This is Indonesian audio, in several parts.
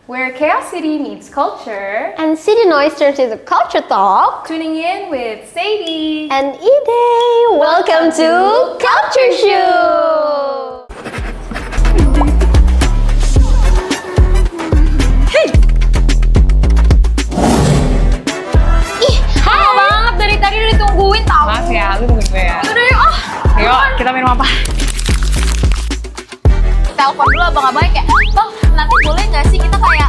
Where Chaos City meets culture. And City Noise turns into culture talk. Tuning in with Sadie. And Ide. Welcome to Culture Show. Ih, lama banget dari tadi udah ditungguin tau. Maaf ya, lu nungguin gue ya. Udah yuk, Ayo, kita minum apa? telepon dulu abang-abangnya kayak, bang nanti boleh nggak sih kita kayak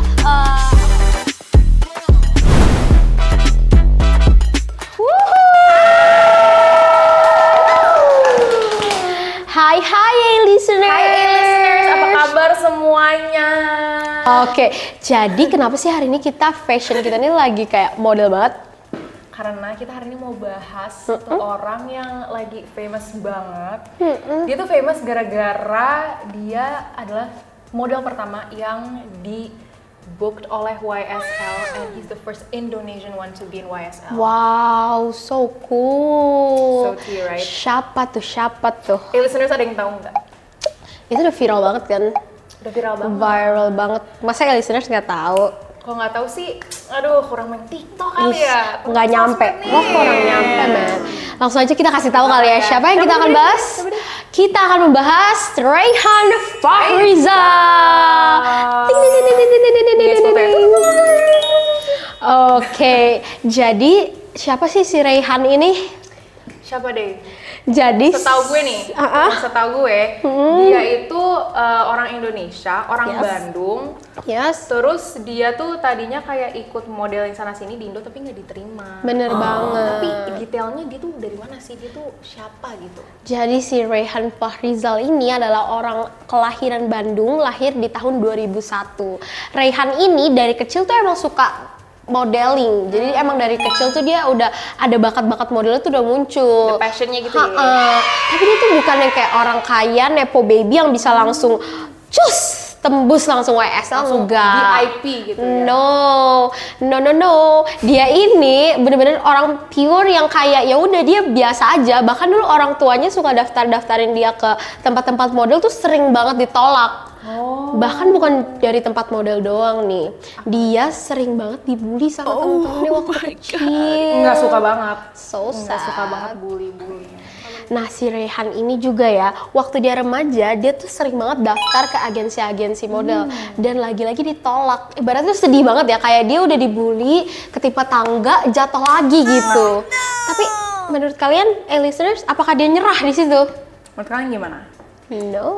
Hai listeners. Hai listeners, apa kabar semuanya? Oke, jadi kenapa sih hari ini kita fashion kita ini lagi kayak model banget? Karena kita hari ini mau bahas satu orang yang lagi famous banget. Dia tuh famous gara-gara dia adalah model pertama yang di booked oleh YSL and he's the first Indonesian one to be in YSL. Wow, so cool. So tea, right? Siapa tuh? Listeners ada yang tahu nggak? Itu udah viral banget kan? Udah viral banget. Viral banget. Masa listeners nggak tahu? Kalau nggak tahu sih, aduh kurang main TikTok kali ya. Nggak nyampe. Wah, Kurang nyampe, man. Langsung aja kita kasih tahu kali ya siapa yang kita akan bahas. Kita akan membahas Rayhan Fahriza. Oke, jadi siapa sih si Rayhan ini? Siapa deh? Jadi Setahu gue nih, setahu gue, dia itu orang Indonesia, orang Bandung. Yes. Terus dia tuh tadinya kayak ikut modeling sana sini di Indo tapi nggak diterima. Bener banget. Tapi detailnya dia tuh dari mana sih? Dia tuh siapa gitu? Jadi si Rayhan Fahrizal ini adalah orang kelahiran Bandung, lahir di tahun 2001. Rayhan ini dari kecil tuh emang suka modeling, jadi emang dari kecil tuh dia udah ada bakat-bakat modelnya tuh udah muncul. The passionnya gitu ya? Tapi dia tuh bukan yang kayak orang kaya, nepo baby yang bisa langsung tembus langsung YSL, enggak. VIP gitu ya? No. Dia ini bener-bener orang pure yang kayak ya udah dia biasa aja. Bahkan dulu orang tuanya suka daftarin dia ke tempat-tempat model tuh sering banget ditolak. Bahkan bukan dari tempat model doang nih. Dia sering banget dibully sama temen-temennya waktu kecil. Nggak suka banget. Nggak suka banget bully. Nah si Rayhan ini juga ya, waktu dia remaja dia tuh sering banget daftar ke agensi-agensi model dan lagi-lagi ditolak. Ibaratnya tuh sedih banget ya, kayak dia udah dibully, ketimpa tangga, jatuh lagi gitu. Tapi menurut kalian, listeners, apakah dia nyerah di situ? Menurut kalian gimana? No.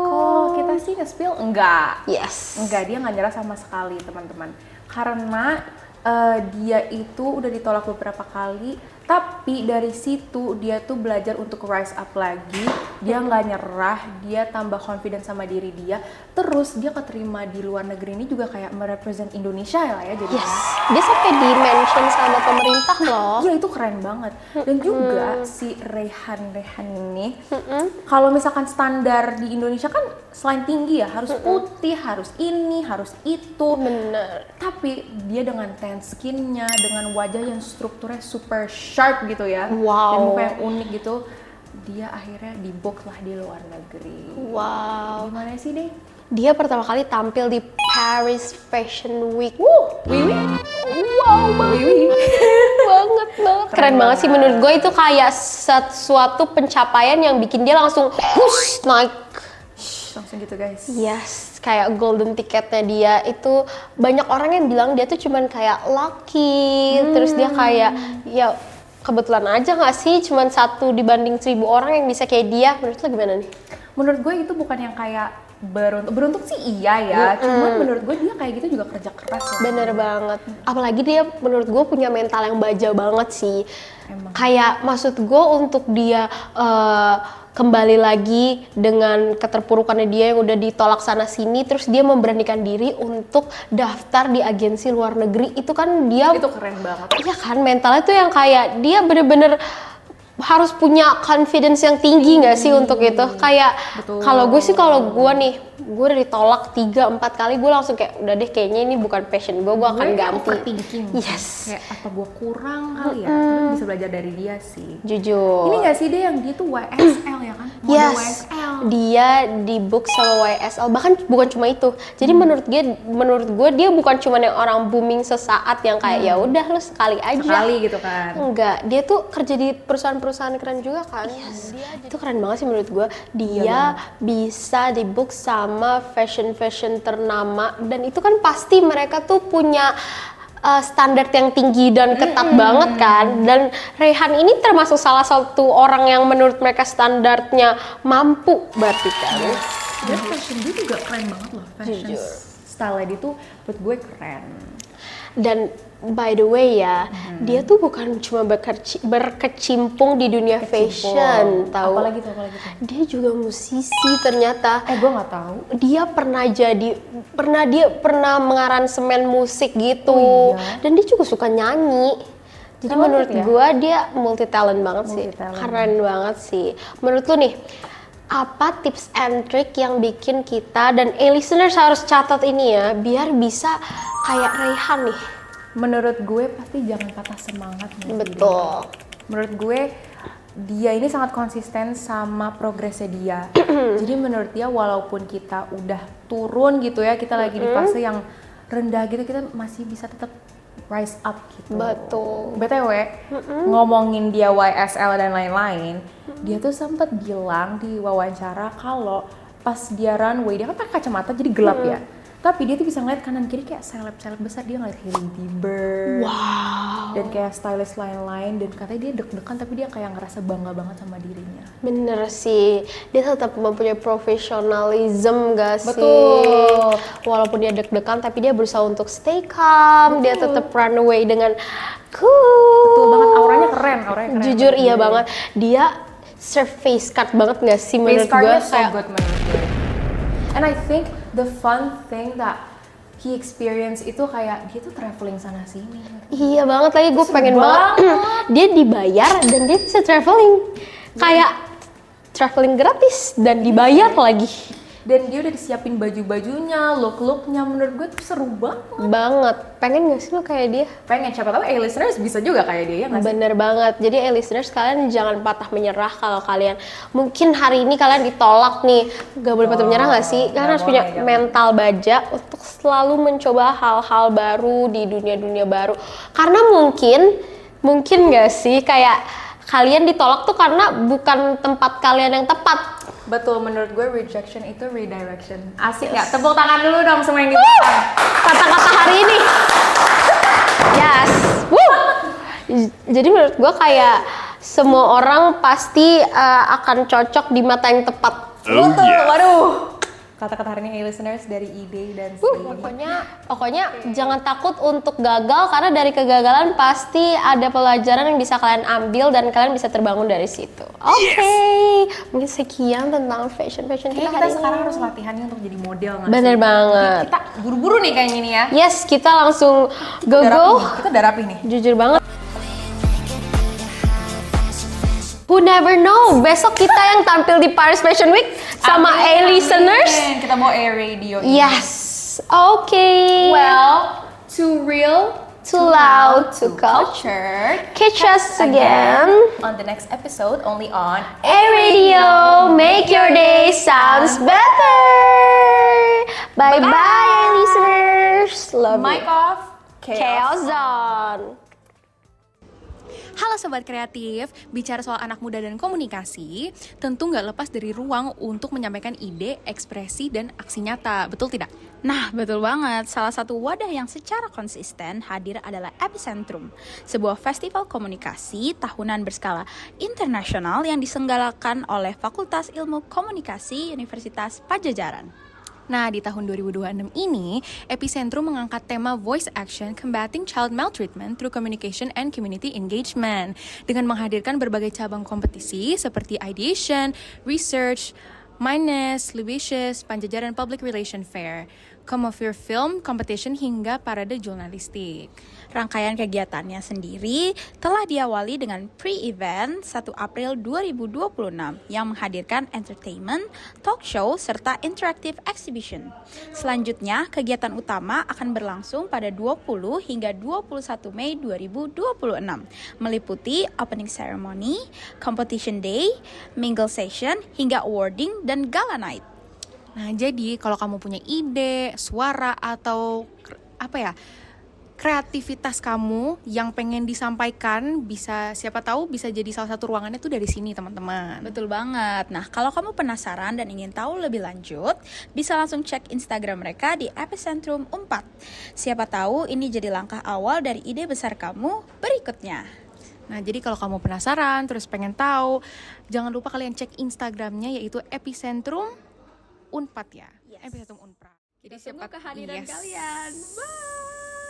Kalau kita sih nge-spill enggak. Yes. Enggak, dia nggak nyerah sama sekali teman-teman. Karena dia itu udah ditolak beberapa kali, tapi dari situ dia tuh belajar untuk rise up lagi. Dia nggak nyerah, dia tambah confidence sama diri dia. Terus dia keterima di luar negeri ini juga kayak merepresent Indonesia lah ya jadinya. Yes. Dia sampai di-mention sama pemerintah loh. Iya itu keren banget. Dan juga si Rayhan ini, kalau misalkan standar di Indonesia kan selain tinggi ya harus putih, harus ini, harus itu. Bener. Tapi dia dengan tan skinnya, dengan wajah yang strukturnya super sharp gitu ya, Wow. dan muka yang unik gitu, dia akhirnya di-book lah di luar negeri. Wow. Gimana sih deh? Dia pertama kali tampil di Paris Fashion Week. Wiwi? Wow banget. Keren banget sih menurut gue, itu kayak suatu pencapaian yang bikin dia langsung naik. Langsung gitu guys. Yes, kayak golden ticketnya dia itu banyak orang yang bilang dia tuh cuman kayak lucky, terus dia kayak ya kebetulan aja nggak sih cuman 1 dibanding 1000 orang yang bisa kayak dia. Menurut lo gimana nih? Menurut gue itu bukan yang kayak beruntung sih iya ya, cuman menurut gue dia kayak gitu juga kerja keras lah. Bener banget. Apalagi dia menurut gue punya mental yang baja banget sih. Emang. Kayak maksud gue untuk dia kembali lagi dengan keterpurukannya dia yang udah ditolak sana sini, terus dia memberanikan diri untuk daftar di agensi luar negeri, itu kan dia Itu keren banget. iya kan, mentalnya tuh yang kayak dia bener-bener harus punya confidence yang tinggi nggak sih untuk itu. Kayak Betul. kalau gue nih gue udah ditolak 3-4 kali, gue langsung kayak udah deh kayaknya ini bukan passion gue akan ganti. Overthinking. Yes. Kayak apa gue kurang kali ya? Tapi bisa belajar dari dia sih. Jujur. Ini nggak sih dia yang dia tuh YSL ya kan? Model Yes, YSL. dia di book sama YSL, bahkan bukan cuma itu. Jadi menurut gue dia bukan cuma yang orang booming sesaat yang kayak ya udah lu sekali aja. Sekali gitu kan. Enggak, dia tuh kerja di perusahaan-perusahaan keren juga kan. Itu keren banget sih menurut gue. Dia bisa di book sama fashion ternama, dan itu kan pasti mereka tuh punya standar yang tinggi dan ketat banget kan. Dan Rayhan ini termasuk salah satu orang yang menurut mereka standarnya mampu berarti kan. Dia fashion dia juga keren banget loh. Fashion style dia tuh buat gue keren. Dan by the way ya, dia tuh bukan cuma berkecimpung di dunia fashion, tahu? Apalagi tuh? Dia juga musisi ternyata. Gue nggak tahu. Dia pernah mengaransemen musik gitu. Oh, iya? Dan dia juga suka nyanyi. Jadi Talented menurut ya? gua dia multi talent banget sih. Multi-talent. Keren banget sih. Menurut lu nih, apa tips and trick yang bikin kita dan listeners harus catat ini ya, biar bisa kayak Rayhan nih? Menurut gue pasti jangan patah semangat. Betul. Menurut gue dia ini sangat konsisten sama progresnya dia. Jadi menurut dia walaupun kita udah turun gitu ya, kita lagi di fase yang rendah gitu, kita masih bisa tetap rise up gitu. Betul. BTW, ngomongin dia YSL dan lain-lain, dia tuh sempat bilang di wawancara kalau pas dia runway, dia kan pakai kacamata jadi gelap ya. Tapi dia tuh bisa ngeliat kanan kiri kayak seleb-seleb besar, dia ngeliat Hailey Bieber. Wow. Dan kayak stylist lain-lain, dan katanya dia deg-degan tapi dia kayak ngerasa bangga banget sama dirinya. Bener sih, dia tetap mempunyai profesionalism gak sih? Betul. Walaupun dia deg-degan tapi dia berusaha untuk stay calm, dia tetap runway dengan cool. Betul banget, auranya keren. Jujur iya banget, dia serve face card banget gak sih menurut gue? Face cardnya so good menurut gue. And I think the fun thing that he experience itu kayak dia tuh traveling sana sini. Iya banget, lagi gue Seru pengen banget. Dia dibayar dan dia bisa traveling. Kayak traveling gratis dan dibayar lagi. Dan dia udah disiapin baju-bajunya, look-looknya, menurut gue tuh seru banget. Pengen gak sih lo kayak dia? Pengen, siapa tahu listeners bisa juga kayak dia ya nggak sih? Bener banget. Jadi listeners, kalian jangan patah menyerah kalau kalian mungkin hari ini kalian ditolak nih. Gak boleh patah menyerah gak sih? Kalian harus punya mental baja untuk selalu mencoba hal-hal baru di dunia-dunia baru. Karena mungkin gak sih kayak kalian ditolak tuh karena bukan tempat kalian yang tepat. Betul, menurut gue rejection itu redirection. Asik ya? Tepuk tangan dulu dong semua yang gitu. Kata-kata hari ini. Yes. Woo. Jadi menurut gue kayak semua orang pasti akan cocok di mata yang tepat. Betul, waduh. Kata-kata hari ini listeners dari Ide dan Sri. Pokoknya jangan takut untuk gagal, karena dari kegagalan pasti ada pelajaran yang bisa kalian ambil dan kalian bisa terbangun dari situ. Oke. Mungkin sekian tentang fashion kita Kayaknya hari kita ini. sekarang harus latihannya untuk jadi model nggak Bener sih? banget. Kita buru-buru nih kayaknya nih ya. Yes, kita langsung Udah rapi go. nih, kita udah rapi nih. Jujur banget. Who never know, besok kita yang tampil di Paris Fashion Week sama listeners. Kita bawa radio ini. Yes, okay. Well, too real, Too loud, too culture. Catch us again on the next episode only on Radio. Make your day sounds better. Bye bye, listeners. Love Mic you. off. Chaos Zone. Halo Sobat Kreatif, bicara soal anak muda dan komunikasi, tentu nggak lepas dari ruang untuk menyampaikan ide, ekspresi, dan aksi nyata, betul tidak? Nah, betul banget. Salah satu wadah yang secara konsisten hadir adalah Epicentrum, sebuah festival komunikasi tahunan berskala internasional yang diselenggarakan oleh Fakultas Ilmu Komunikasi Universitas Padjadjaran. Nah, di tahun 2026 ini, Epicentrum mengangkat tema Voice Action Combating Child Maltreatment Through Communication and Community Engagement dengan menghadirkan berbagai cabang kompetisi seperti Ideation, Research, Mindness, Luicious, Padjadjaran Public Relation Fair. Come-Of-Year Film Competition hingga parade jurnalistik. Rangkaian kegiatannya sendiri telah diawali dengan pre-event 1 April 2026 yang menghadirkan entertainment, talk show, serta interactive exhibition. Selanjutnya, kegiatan utama akan berlangsung pada 20 hingga 21 Mei 2026, meliputi opening ceremony, competition day, mingle session, hingga awarding dan gala night. Nah, jadi kalau kamu punya ide, suara, atau kreativitas kamu yang pengen disampaikan, siapa tahu bisa jadi salah satu ruangannya tuh dari sini, teman-teman. Betul banget. Nah, kalau kamu penasaran dan ingin tahu lebih lanjut, bisa langsung cek Instagram mereka di Epicentrum 4. Siapa tahu ini jadi langkah awal dari ide besar kamu berikutnya. Nah, jadi kalau kamu penasaran, terus pengen tahu, jangan lupa kalian cek Instagramnya, yaitu Epicentrum Unpad ya. Yes. Epicentrum Unpad. Jadi siapa kehadiran kalian. Bye.